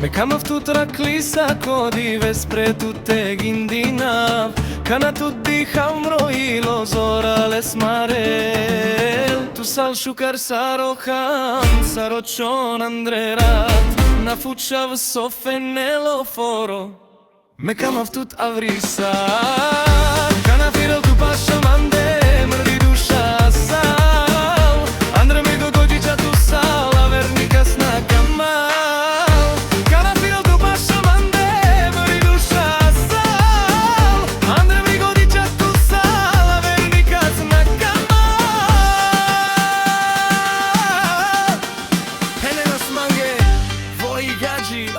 Me kam avtut raklisa kodi vespre tu te gindinav Kana tu di hamro ilo zora les marel Tu sal shukar sarohan sarochon andrerat Na fuchav sofenelo foro Me kam avtut avrisa Kana firel tu pasha mande mrdi duša sal Andre me go dođića tu sal a vernika sna kamal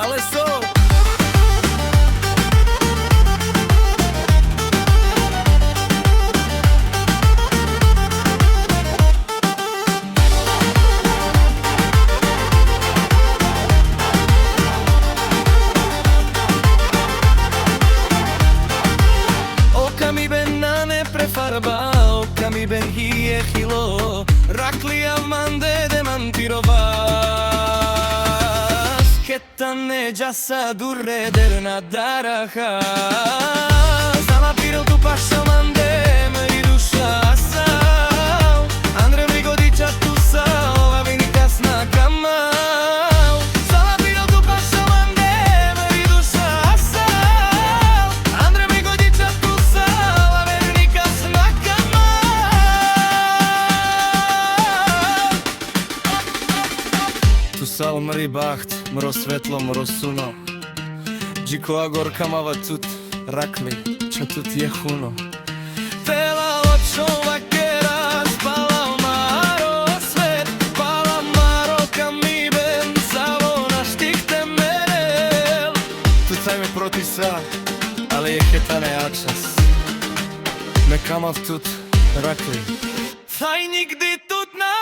Ale so Oka mi ben nane prefarba Oka mi ben hije hilo Raklija mande demantirova Ketane jasa durre derna daraha Zala piril tu pasha mande meri duša sal Andre mi godića tu sal a vini kasna kamal Zala piril tu pasha mande meri duša sal Andre mi godića tu sal a vini kasna kamal Tu sal mri baht Mro svetlo, mro suno Džiko agor kamava tut rakli Ča tut je huno Tela od čovakera Spala maro svet Pala maro kami ben Zavo na štih temerel Tucaj me proti sa Ale je hetane ačas Me kamav tut rakli Taj nigdi tut na